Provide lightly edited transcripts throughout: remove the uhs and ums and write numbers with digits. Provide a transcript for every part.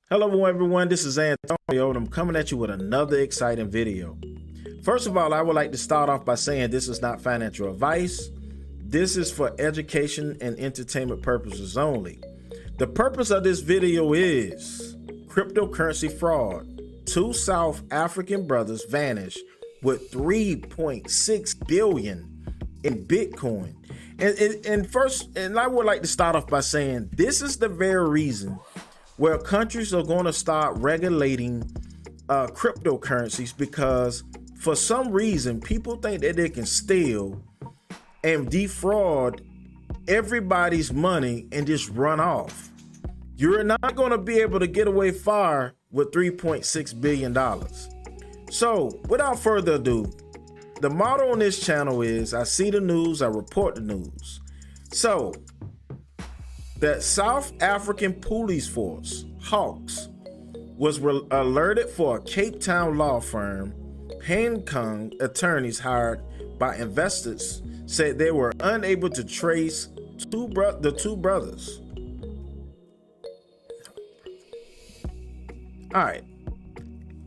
Hello everyone, this is Antonio and I'm coming at you with another exciting video. First of all, I would like to start off by saying this is not financial advice. This is for education and entertainment purposes only. The purpose of this video is cryptocurrency fraud. Two South African brothers vanish with 3.6 billion in Bitcoin. And I would like to start off by saying this is the very reason where countries are going to start regulating cryptocurrencies, because for some reason people think that they can steal and defraud everybody's money and just run off. You're not going to be able to get away far with $3.6 billion. So without further ado, the motto on this channel is I see the news, I report the news. So the South African police force, Hawks, was alerted for a Cape Town law firm. Hong Kong attorneys hired by investors said they were unable to trace the two brothers. All right.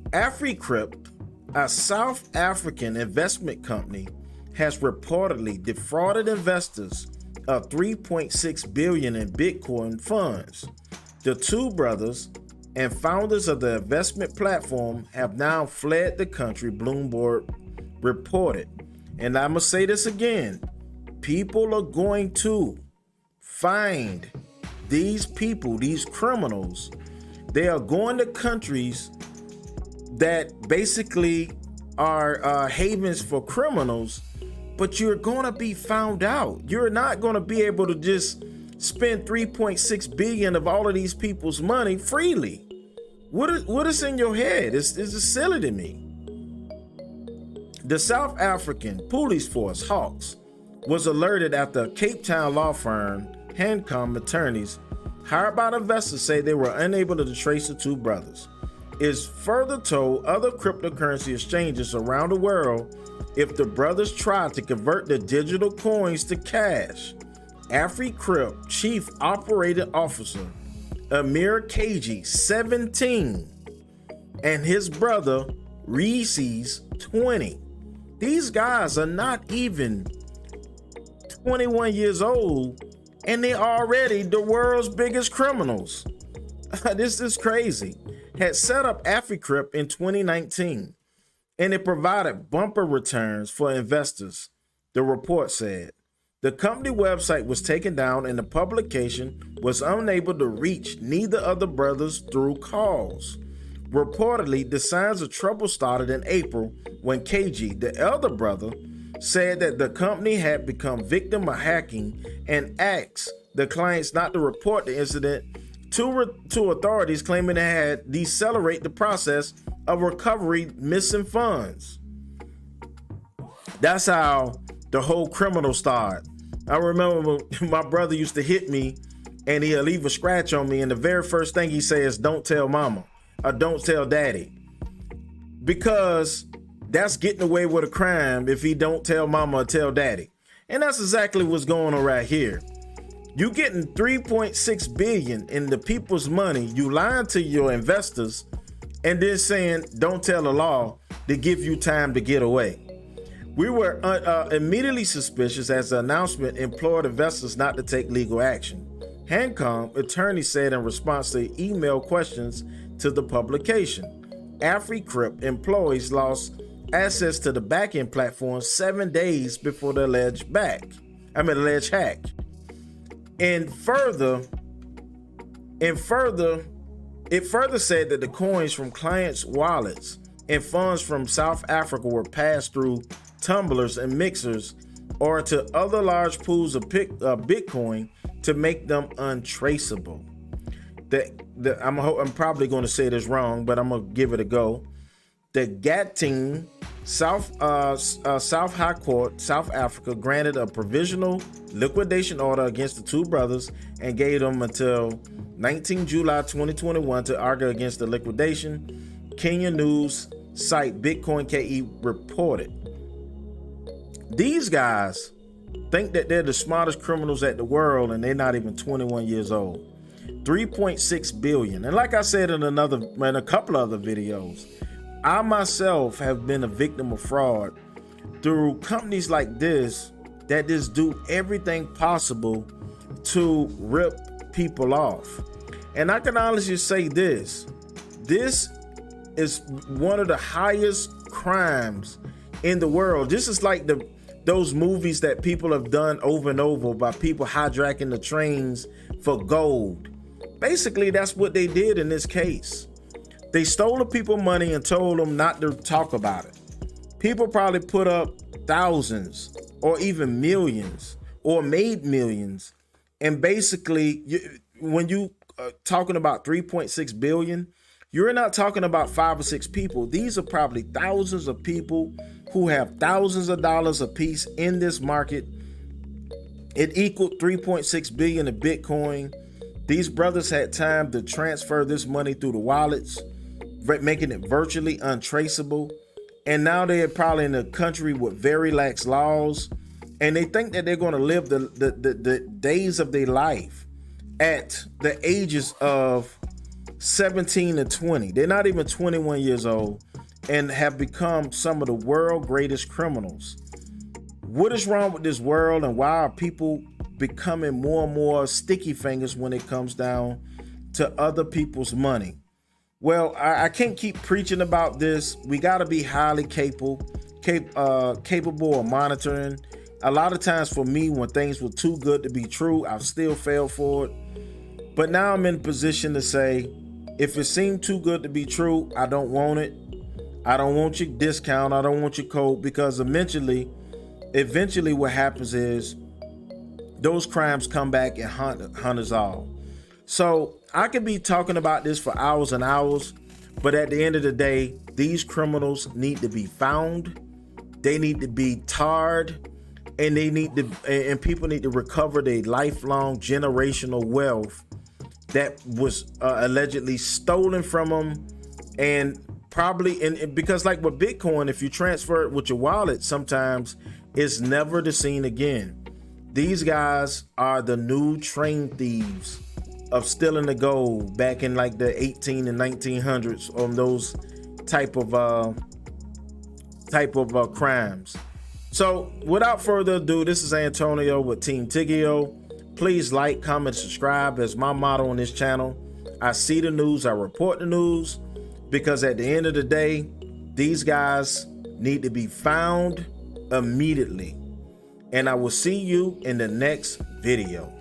Africrypt, a South African investment company, has reportedly defrauded investors of 3.6 billion in Bitcoin funds. The two brothers and founders of the investment platform have now fled the country, Bloomberg reported. And I must say this again, people are going to find these people, these criminals. They are going to countries that basically are havens for criminals, but you're going to be found out. You're not going to be able to just spend 3.6 billion of all of these people's money freely. What is in your head? It's just silly to me. The South African police force, Hawks, was alerted after a Cape Town law firm, Hong Kong attorneys hired by the investors say they were unable to trace the two brothers. It's further told other cryptocurrency exchanges around the world if the brothers tried to convert the digital coins to cash. Africrypt Chief Operating Officer Ameer Cajee, 17, and his brother Reese's 20. These guys are not even 21 years old and they're already the world's biggest criminals. This is crazy. Had set up Africrypt in 2019 and it provided bumper returns for investors, the report said. The company website was taken down and the publication was unable to reach neither of the brothers through calls. Reportedly, the signs of trouble started in April when Cajee, the elder brother, said that the company had become victim of hacking and asked the clients not to report the incident to authorities, claiming they had decelerate the process of recovery missing funds. That's how the whole criminal started. I remember my brother used to hit me and he'll leave a scratch on me, and the very first thing he says, don't tell mama or don't tell daddy, because that's getting away with a crime if he don't tell mama or tell daddy. And that's exactly what's going on right here. You getting 3.6 billion in the people's money, you lying to your investors, and then saying don't tell the law to give you time to get away. We were immediately suspicious as the announcement implored investors not to take legal action. Hong Kong attorneys said in response to email questions to the publication. Africrypt employees lost access to the backend platform 7 days before the alleged hack. And it further said that the coins from clients' wallets and funds from South Africa were passed through tumblers and mixers or to other large pools of Bitcoin to make them untraceable. I'm probably going to say this wrong, but I'm going to give it a go. The Gauteng South High Court, South Africa, granted a provisional liquidation order against the two brothers and gave them until 19 July 2021 to argue against the liquidation. Kenya News site Bitcoin KE reported. These guys think that they're the smartest criminals at the world, and they're not even 21 years old. 3.6 billion. And like I said in a couple other videos, I myself have been a victim of fraud through companies like this that just do everything possible to rip people off. And I can honestly say this is one of the highest crimes in the world. This is like those movies that people have done over and over about people hijacking the trains for gold. Basically, that's what they did in this case. They stole the people money and told them not to talk about it. People probably put up thousands or even millions or made millions. And basically, when you talking about 3.6 billion, you're not talking about 5 or 6 people. These are probably thousands of people who have thousands of dollars a piece in this market. It equaled 3.6 billion in Bitcoin. These brothers had time to transfer this money through the wallets, making it virtually untraceable. And now they're probably in a country with very lax laws, and they think that they're going to live the days of their life at the ages of 17 and 20. They're not even 21 years old and have become some of the world's greatest criminals. What is wrong with this world, and why are people becoming more and more sticky fingers when it comes down to other people's money? Well, I can't keep preaching about this. We got to be highly capable of monitoring. A lot of times for me, when things were too good to be true, I've still failed for it. But now I'm in a position to say, if it seemed too good to be true, I don't want it. I don't want your discount. I don't want your code, because eventually what happens is those crimes come back and hunt us all. So I could be talking about this for hours and hours, but at the end of the day, these criminals need to be found. They need to be tarred, and people need to recover their lifelong generational wealth that was allegedly stolen from them. And probably, and because like with Bitcoin, if you transfer it with your wallet, sometimes it's never the seen again. These guys are the new train thieves of stealing the gold back in like the 18 and 1900s on those type of crimes. So without further ado, this is Antonio with Team Tiggio. Please like, comment, subscribe. As my motto on this channel, I see the news, I report the news, because at the end of the day, these guys need to be found immediately. And I will see you in the next video.